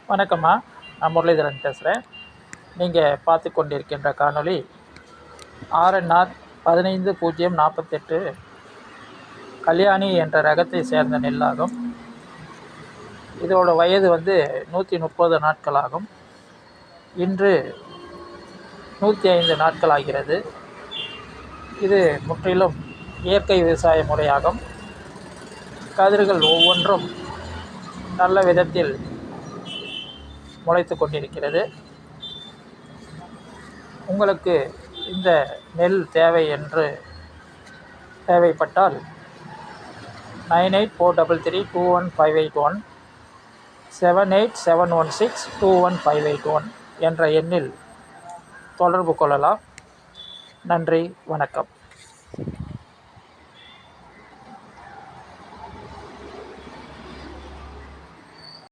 வணக்கம்மா, நான் முரளிதரன் பேசுகிறேன். நீங்கள் பார்த்து கொண்டிருக்கின்ற காணொளி RNR 15048 கல்யாணி என்ற ரகத்தை சேர்ந்த நெல்லாகும். இதோட வயது 130 நாட்களாகும். இன்று 105 நாட்கள் ஆகிறது. இது முற்றிலும் இயற்கை விவசாய முறையாகும். கதிர்கள் ஒவ்வொன்றும் நல்ல விதத்தில் முளைத்து கொண்டிருக்கிறது. உங்களுக்கு இந்த நெல் தேவைப்பட்டால் 9843321581 7871621581 என்ற எண்ணில் தொடர்பு கொள்ளலாம். நன்றி, வணக்கம்.